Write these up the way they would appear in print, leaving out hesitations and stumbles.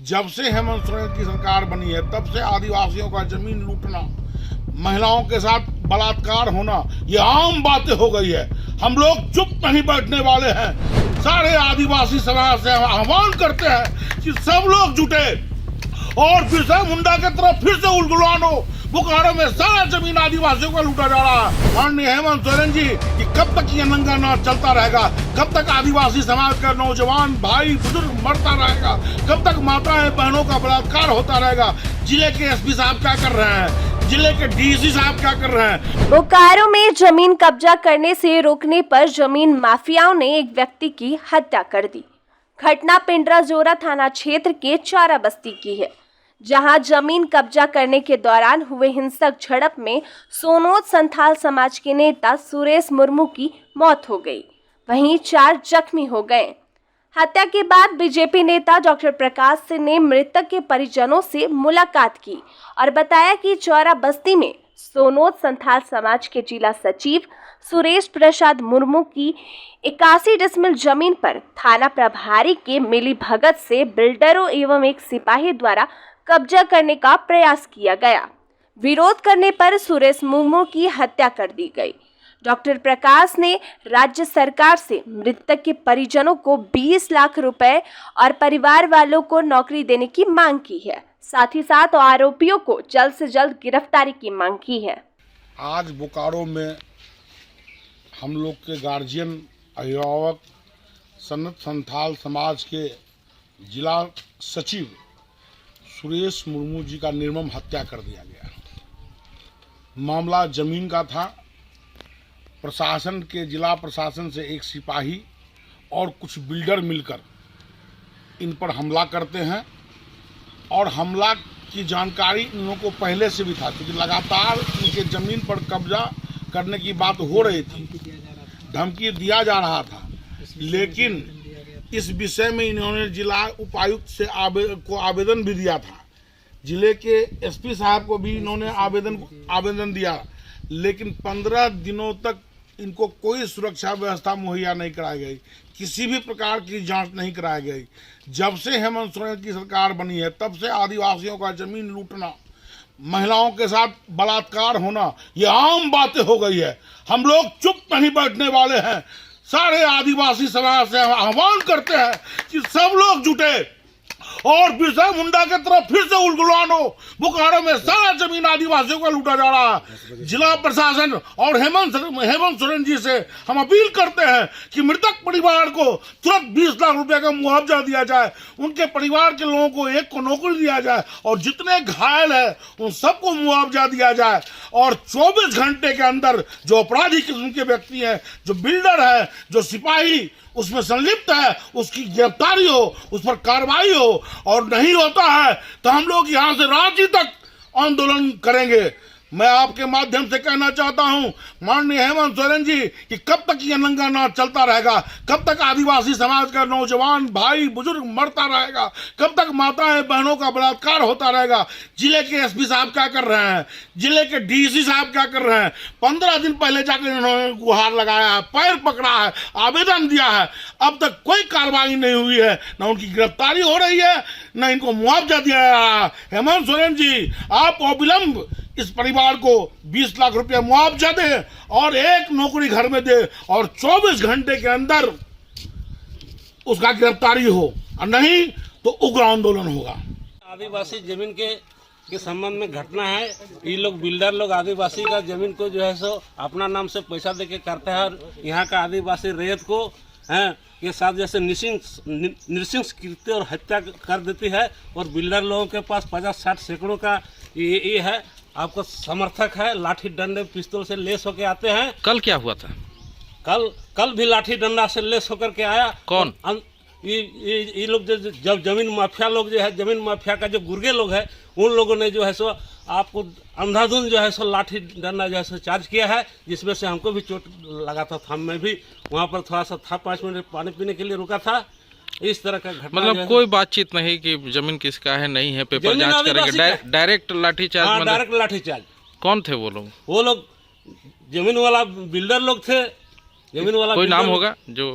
जब से हेमंत सोरेन की सरकार बनी है तब से आदिवासियों का जमीन लूटना, महिलाओं के साथ बलात्कार होना, ये आम बातें हो गई है। हम लोग चुप नहीं बैठने वाले हैं। सारे आदिवासी समाज से हम आह्वान करते हैं कि सब लोग जुटे और बिरसा मुंडा की तरफ फिर से उलगुलानो। बोकारो में सारा जमीन आदिवासियों का लूटा जा रहा है। माननीय हेमंत सोरेन जी कि कब तक ये नंगा नाच चलता रहेगा? कब तक आदिवासी समाज का नौजवान भाई बुजुर्ग मरता रहेगा? कब तक माताएं बहनों का बलात्कार होता रहेगा? जिले के एसपी साहब क्या कर रहे हैं? जिले के डीसी साहब क्या कर रहे हैं? बोकारो में जमीन कब्जा करने से रोकने पर जमीन माफियाओं ने एक व्यक्ति की हत्या कर दी। घटना पिंडराजोरा थाना क्षेत्र के चौरा बस्ती की है, जहां जमीन कब्जा करने के दौरान हुए हिंसक झड़प में सोनोद संथाल समाज के नेता सुरेश मुर्मू की मौत हो गई, वहीं 4 जख्मी हो गए। हत्या के बाद बीजेपी नेता डॉक्टर प्रकाश सिंह ने मृतक के परिजनों से मुलाकात की और बताया कि चौरा बस्ती में सोनोद संथाल समाज के जिला सचिव सुरेश प्रसाद मुर्मू की 81 डिसमिल जमीन पर थाना प्रभारी के मिली भगत से बिल्डरों एवं एक सिपाही द्वारा कब्जा करने का प्रयास किया गया। विरोध करने पर सुरेश मुर्मू की हत्या कर दी गई। डॉक्टर प्रकाश ने राज्य सरकार से मृतक के परिजनों को 20 लाख रुपए और परिवार वालों को नौकरी देने की मांग की है। साथ ही साथ आरोपियों को जल्द से जल्द गिरफ्तारी की मांग की है। आज बोकारो में हम लोग के गार्जियन, अभिभावक, सन्नत संथाल समाज के जिला सचिव सुरेश मुर्मू जी का निर्मम हत्या कर दिया गया। मामला जमीन का था। प्रशासन के, जिला प्रशासन से एक सिपाही और कुछ बिल्डर मिलकर इन पर हमला करते हैं और हमला की जानकारी इन लोगों को पहले से भी था, क्योंकि लगातार इनके जमीन पर कब्जा करने की बात हो रही थी, धमकी दिया जा रहा था। लेकिन इस विषय में इन्होंने जिला उपायुक्त से आवेदन भी दिया था। जिले के एसपी साहब को भी इन्होंने आवेदन दिया, लेकिन 15 दिनों तक इनको कोई सुरक्षा व्यवस्था मुहैया नहीं कराई गई, किसी भी प्रकार की जांच नहीं कराई गई। जब से हेमंत सोरेन की सरकार बनी है तब से आदिवासियों का जमीन लूटना, महिलाओं के साथ बलात्कार होना, ये आम बातें हो गई है। हम लोग चुप नहीं बैठने वाले हैं। सारे आदिवासी समाज से हम आह्वान करते हैं कि सब लोग जुटे और बिरसा मुंडा की तरफ फिर से उलगुलानो। बोकारो में सारा जमीन आदिवासियों का लूटा जा रहा है। जिला प्रशासन और हेमंत सोरेन जी से हम अपील करते हैं कि मृतक परिवार को तुरंत 20 लाख रुपए का मुआवजा दिया जाए, उनके परिवार के लोगों को एक को नौकरी दिया जाए और जितने घायल है उन सबको मुआवजा दिया जाए और 24 घंटे के अंदर जो अपराधी किस्म के व्यक्ति हैं, जो बिल्डर है, जो सिपाही उसमें संलिप्त है, उसकी गिरफ्तारी हो, उस पर कार्रवाई हो। और नहीं होता है तो हम लोग यहाँ से रांची तक आंदोलन करेंगे। मैं आपके माध्यम से कहना चाहता हूं माननीय हेमंत सोरेन जी कि कब तक ये नंगा नाच चलता रहेगा? कब तक आदिवासी समाज का नौजवान भाई बुजुर्ग मरता रहेगा? कब तक माताएं बहनों का बलात्कार होता रहेगा? जिले के एसपी साहब क्या कर रहे हैं? जिले के डीसी साहब क्या कर रहे हैं? 15 दिन पहले जाकर इन्होंने गुहार लगाया है, पैर पकड़ा है, आवेदन दिया है, अब तक कोई कार्रवाई नहीं हुई है। न उनकी गिरफ्तारी हो रही है, न इनको मुआवजा दिया जा रहा है। हेमंत सोरेन जी, आप अविलंब इस परिवार को 20 लाख रुपया मुआवजा दे और एक नौकरी घर में दे और 24 घंटे के अंदर उसका गिरफ्तारी हो, और नहीं तो उग्र आंदोलन होगा। आदिवासी जमीन के संबंध में घटना है। ये लोग बिल्डर लोग आदिवासी का जमीन को जो है सो अपना नाम से पैसा देके करते हैं और यहाँ का आदिवासी रैयत को के साथ जैसे नृशंस कृत्य और हत्या कर देती है। और बिल्डर लोगों के पास 50-60 सैकड़ों का ये है, आपको समर्थक है, लाठी डंडे पिस्तौल से लेस होके आते हैं। कल क्या हुआ था? कल भी लाठी डंडा से लेस होकर के आया। कौन? ये लोग जब जमीन माफिया लोग जो है, जमीन माफिया का जो गुर्गे लोग है, उन लोगों ने जो है सो आपको अंधाधुंध जो है सो लाठी डंडा जो है सो चार्ज किया है, जिसमें से हमको भी चोट लगा था। मैं भी वहाँ पर थोड़ा सा था, 5 मिनट पानी पीने के लिए रुका था। इस तरह का घटना मतलब कोई बातचीत नहीं कि जमीन किसका है, नहीं है, पेपर जांच करेंगे, डायरेक्ट लाठीचार्ज? हाँ, डायरेक्ट लाठीचार्ज। कौन थे वो लोग? वो लोग जमीन वाला बिल्डर लोग थे। जमीन वाला कोई नाम होगा जो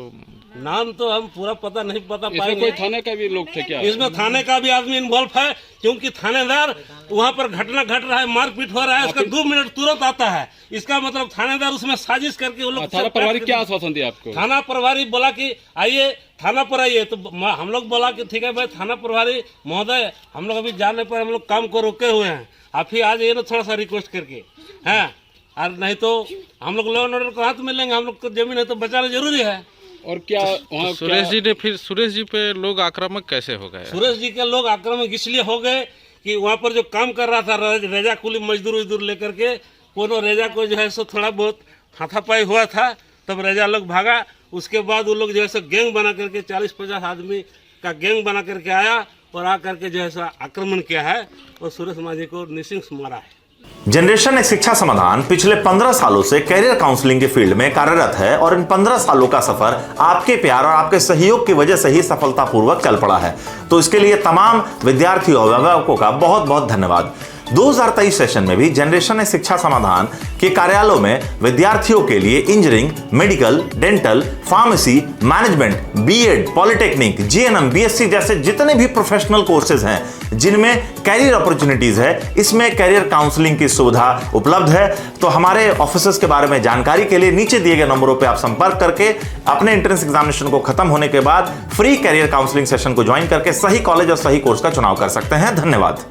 नाम तो हम पूरा पता नहीं पता इसमें पाएंगे। कोई थाने का भी लोग थे क्या? इसमें थाने का भी आदमी इन्वॉल्व है, क्योंकि थानेदार वहाँ पर घटना घट रहा है, मारपीट हो रहा है, इसका 2 मिनट तुरंत आता है। इसका मतलब थानेदार उसमें साजिश करके वो लोग थाना प्रभारी क्या आश्वासन दिया आपको? थाना प्रभारी बोला कि आइए थाना पर आइए, तो हम लोग बोला कि ठीक है भाई थाना प्रभारी महोदय, हम लोग अभी जाने पर हम लोग काम को रोके हुए हैं, आप ही आज ये ना थोड़ा सा रिक्वेस्ट करके हैं, और नहीं तो हम लोग लॉ एंड ऑर्डर को हाथ में लेंगे। हम लोग को जमीन है तो बचाना जरूरी है। और क्या वहाँ सुरेश जी ने फिर सुरेश जी पे लोग आक्रामक कैसे हो गए? सुरेश जी के लोग आक्रामक इसलिए हो गए कि वहाँ पर जो काम कर रहा था रेजा कुली मजदूर लेकर के, कोनो रेजा को जो है सो थोड़ा बहुत हाथापाई हुआ था, तब रेजा लोग भागा। उसके बाद वो लोग जो है सो गैंग बना करके 40-50 आदमी का गैंग बना करके आया और आकर के जो है सो आक्रमण किया है और सुरेश माझी को निःशंस मारा है। जनरेशन एक शिक्षा समाधान पिछले 15 सालों से कैरियर काउंसलिंग के फील्ड में कार्यरत है और इन 15 सालों का सफर आपके प्यार और आपके सहयोग की वजह से ही सफलतापूर्वक चल पड़ा है। तो इसके लिए तमाम विद्यार्थियों और अभिभावकों का बहुत बहुत धन्यवाद। 2023 सेशन में भी जनरेशन शिक्षा समाधान के कार्यालयों में विद्यार्थियों के लिए engineering, medical, dental, pharmacy, management, BEd, polytechnic, GNM, BSc जैसे जितने भी प्रोफेशनल कोर्सेज हैं जिनमें कैरियर अपॉर्चुनिटीज है, इसमें कैरियर काउंसलिंग की सुविधा उपलब्ध है। तो हमारे ऑफिसर्स के बारे में जानकारी के लिए नीचे दिए गए नंबरों पर आप संपर्क करके अपने एंट्रेंस एग्जामिनेशन को खत्म होने के बाद फ्री कैरियर काउंसलिंग सेशन को ज्वाइन करके सही कॉलेज और सही कोर्स का चुनाव कर सकते हैं। धन्यवाद।